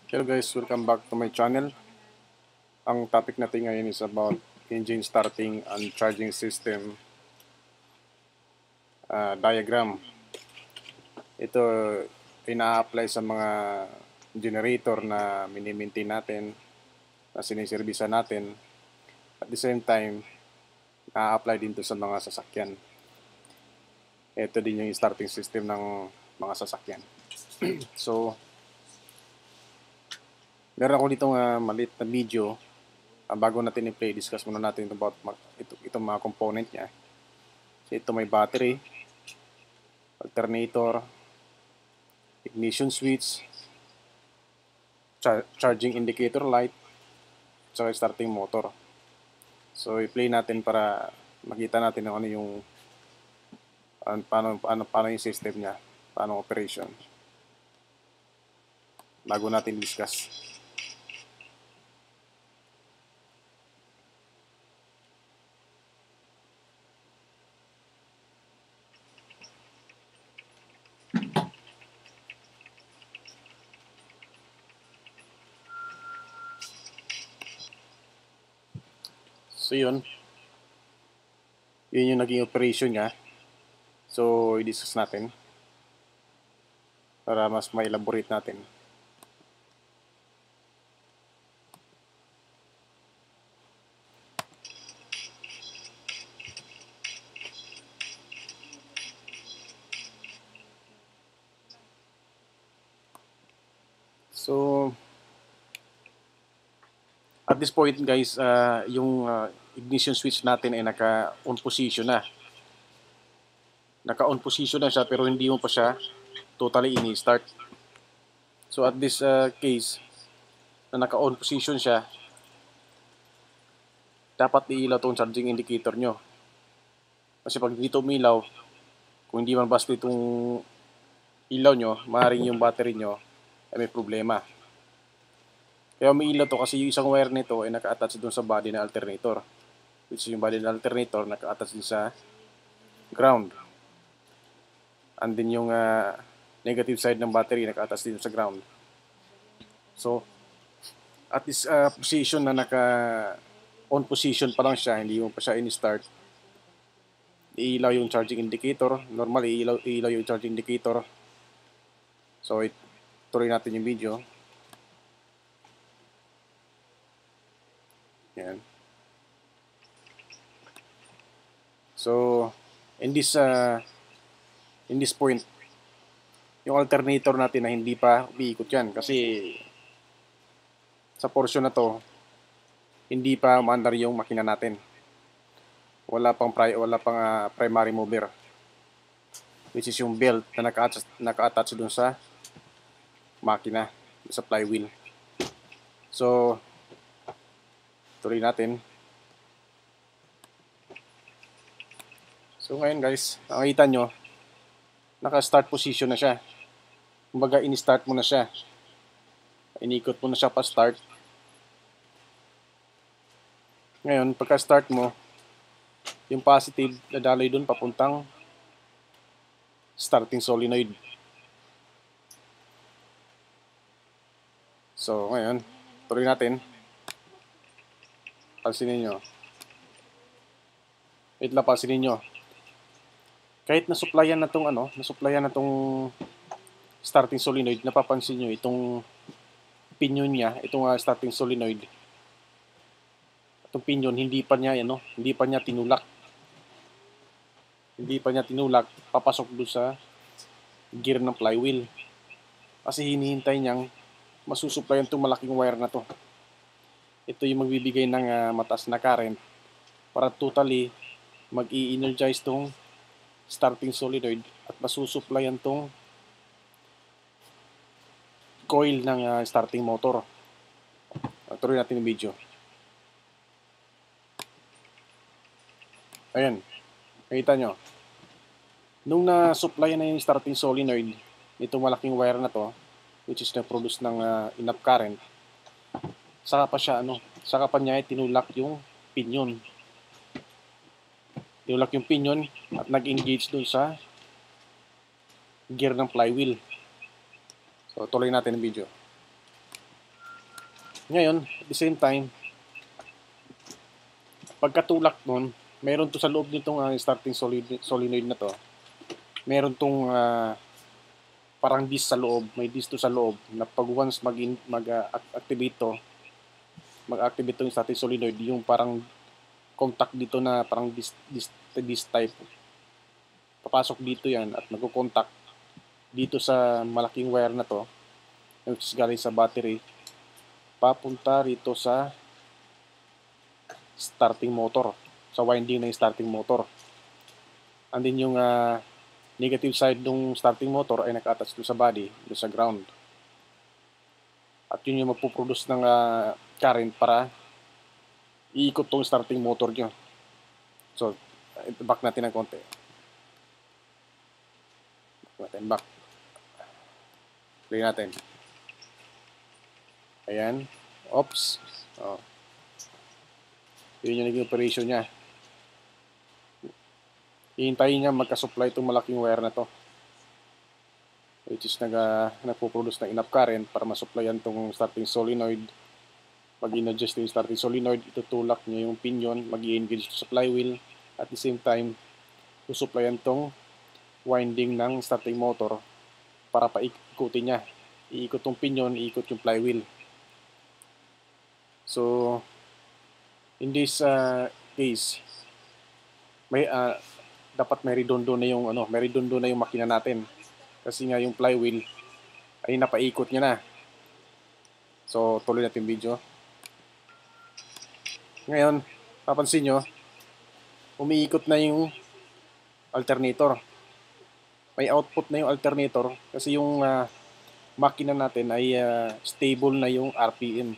Hello guys, welcome back to my channel. Ang topic natin ngayon is about engine starting and charging system diagram. Ito ina-apply sa mga generator na mini-maintain natin, na siniservisa natin. At the same time, na-apply din to sa mga sasakyan. Ito din yung starting system ng mga sasakyan. So, meron ako ditong maliit na video. Bago natin i-play, discuss muna natin about itong mga component niya. So, ito may battery, alternator, ignition switch, charging indicator light, saka starting motor. So i-play natin para makita natin ano yung paano yung system niya, paano operation. Bago natin discuss. So yun yung naging operation niya. So i-discuss natin para mas ma-elaborate natin. So at this point guys, yung ignition switch natin ay naka-on position na. Naka-on position na siya pero hindi mo pa siya totally ini-start. So at this case, na naka-on position siya, dapat iilaw itong charging indicator nyo. Kasi pag dito umilaw, kung hindi man basta itong ilaw nyo, maaaring yung battery nyo ay may problema. Kaya umiilaw to kasi yung isang wire nito ay naka-attach doon sa body ng alternator. Which is yung body ng alternator naka-attach din sa ground. And then yung negative side ng battery naka-attach din sa ground. So, at this position na naka-on position pa lang siya, hindi mo pa siya in-start, iilaw yung charging indicator. Normally, iilaw yung charging indicator. So, tuloy natin yung video. Yan. So, in this point, yung alternator natin na hindi pa umiikot yan kasi sa portion na to, hindi pa maandar yung makina natin. Wala pang primary mover, which is yung belt na naka-attach dun sa makina, sa flywheel. So, tuloy natin. So ngayon guys, nakikita nyo, naka-start position na siya. Kumbaga, in-start mo na siya. Inikot mo na siya pa-start. Ngayon, pagka-start mo, yung positive dadaloy dun papuntang starting solenoid. So ngayon, tuloy natin. Pansinin nyo. Wait lang, pansinin nyo. Kahit nasuplayan na tong starting solenoid, napapansin nyo itong pinion niya, itong starting solenoid. Itong pinion hindi pa niya tinulak. Hindi pa niya tinulak papasok doon sa gear ng flywheel. Kasi hinihintay niyang masusuplayan itong malaking wire na to. Ito yung magbibigay ng mataas na current para totally mag-i-energize tong starting solenoid at masusuplayan tong coil ng starting motor. Tuloy natin yung video. Ayan. Nakita nyo. Nung na-supplyan na yung starting solenoid, itong malaking wire na to, which is na-produce ng enough current, saka pa niya tinulak yung pinion. Tinulak yung pinion at nag-engage dun sa gear ng flywheel. So, tuloy natin ang video. Ngayon, at the same time, pagkatulak nun, meron to sa loob nitong starting solenoid na to, meron tong parang disc sa loob, may disc to sa loob na pag once mag-activate to, mag-activate to yung starting solenoid, yung parang contact dito na parang disc type, papasok dito yan at magko-contact dito sa malaking wire na to, which is galing sa battery, papunta rito sa starting motor, sa winding ng starting motor. And then yung negative side ng starting motor ay naka-attach doon sa body, doon sa ground. At yun yung magpuproduce ng current para iikot tong starting motor nyo. So, back natin ng konti. Back. Play natin. Ayan. Oops. Oh. Yun yung naging operation niya. Hihintayin niya magka-supply itong malaking wire na to, which is nagpo-produce ng enough current para masupplyan itong starting solenoid. Mag-in-adjust yung starting solenoid, itutulak niya yung pinion, mag-i-engage sa flywheel. At the same time, susupplyan itong winding ng starting motor para paikutin niya. Iikot yung pinion, iikot yung flywheel. So, in this case, may dapat may redondo na yung makina natin. Kasi nga yung flywheel ay napaikot niya na. So, tuloy natin yung video. Ngayon, papansin nyo, umiikot na yung alternator. May output na yung alternator kasi yung makina natin ay stable na yung RPM.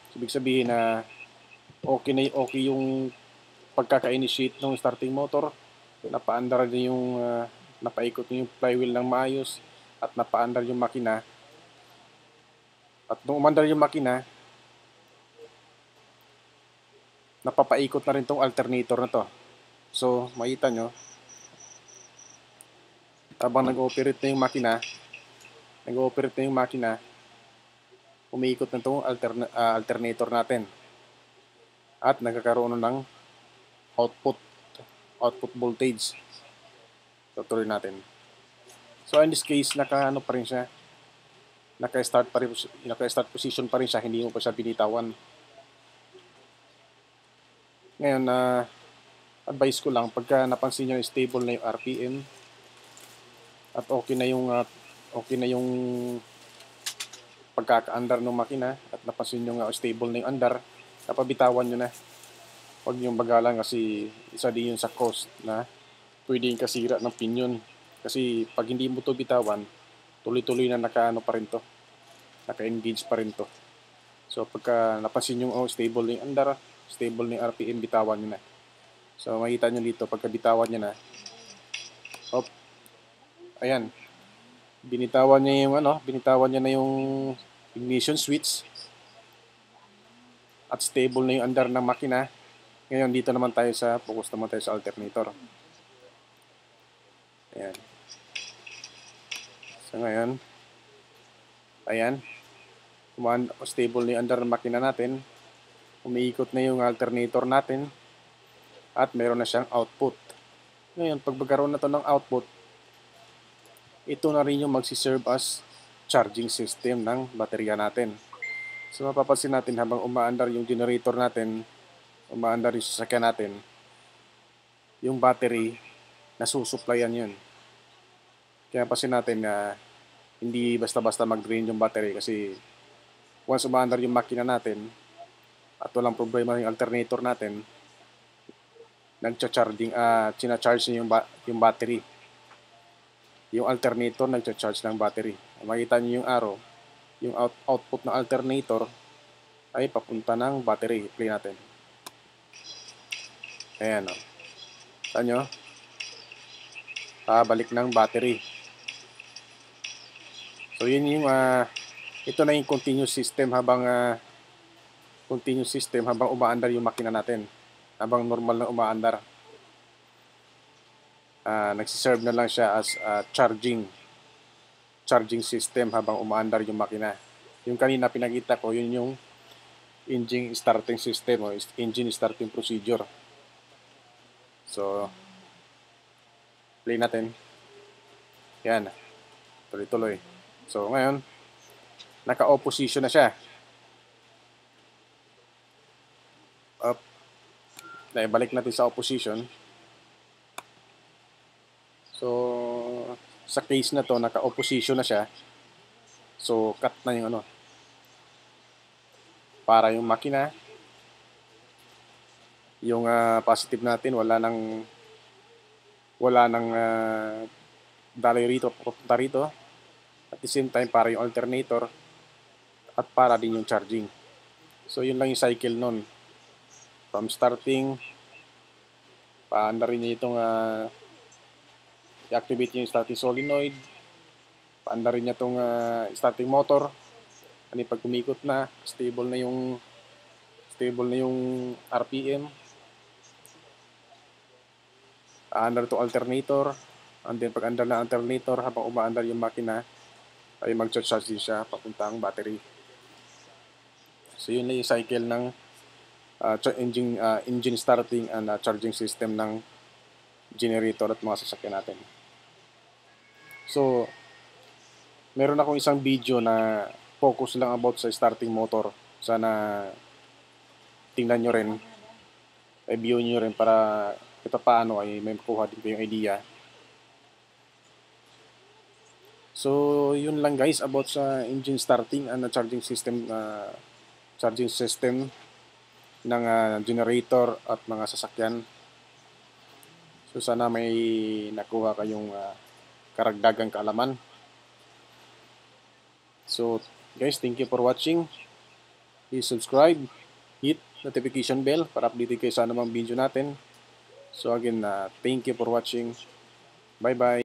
So, ibig sabihin na okay yung pagkaka-initiate ng starting motor. Napa-andar na yung napaikot yung flywheel ng maayos at napa-andar yung makina. At nung umandar yung makina, napapaikot na rin tong alternator na to. So, makita nyo, habang nag-ooperate na yung makina, umiikot na itong alternator natin. At nagkakaroon ng output voltage. So, tuloy natin. So, in this case, naka-ano pa rin siya. Naka-start position pa rin siya, hindi mo pa siya binitawan. Ngayon, advice ko lang, pagka napansin nyo stable na yung RPM, at okay na yung pagkaka-andar ng makina, at napansin nyo nga stable na yung andar, napabitawan nyo na. Huwag nyo bagalan kasi isa din yun sa cost na pwedeng kasira ng pinion. Kasi pag hindi mo to bitawan, tuloy-tuloy na naka-engage pa rin to. So pagka napansin nyo stable na yung andar, stable na yung RPM, bitawan nyo na. So makita nyo dito, pagka bitawan nyo na, ayan, binitawan niya na yung ignition switch at stable na yung andar ng makina. Ngayon dito naman tayo focus naman tayo sa alternator. Ayan. So ngayon, ayan, stable na yung andar ng makina natin. Umiikot na yung alternator natin at meron na siyang output. Ngayon, pag magkaroon na to ng output, ito na rin yung magsiserve as charging system ng baterya natin. So mapapansin natin habang umaandar yung generator natin, umaandar yung sasakyan natin, yung battery, nasusuplayan yun. Kaya pasin natin na hindi basta-basta mag-drain yung battery kasi once umaandar yung makina natin at walang problema yung alternator natin, charge niya yung battery. Yung alternator nagcha-charge ng battery. Makita niyo yung arrow, yung output ng alternator ay papunta ng battery. Play natin. Ayan o. Saan nyo? Balik ng battery. So yun yung ito na yung continuous system habang umaandar yung makina natin. Habang normal na umaandar. Nagsiserve na lang siya as charging system habang umaandar yung makina. Yung kanina pinakita ko, yun yung engine starting system o engine starting procedure. So, play natin. Yan. Tuloy-tuloy. So, ngayon, naka-opposition na siya. Up. Balik natin sa opposition. So, sa case na to, naka-opposition na siya. So, cut na yung ano. Para yung makina, yung positive natin, wala nang daloy rito, papunta rito. At the same time, para yung alternator at para din yung charging. So, yun lang yung cycle nun. From starting, paanda rin niya itong i-activate yung starting solenoid. Paanda rin niya itong starting motor. Ano pag umikot na, stable na yung RPM. Aandar itong alternator. And then pag andar na alternator, habang umaandar yung makina, ay mag-charge din siya papunta ang battery. So yun na yung cycle ng engine starting and charging system ng generator at mga sasakyan natin. So, meron akong isang video na focus lang about sa starting motor. Sana tingnan nyo rin, view nyo rin para ito paano ay may makuha din kayong idea. So, yun lang guys about sa engine starting and charging system ng generator at mga sasakyan. So sana may nakuha kayong karagdagang kaalaman. So guys, thank you for watching. Please subscribe, hit notification bell para update kayo sa anumang video natin. So again, thank you for watching. Bye bye.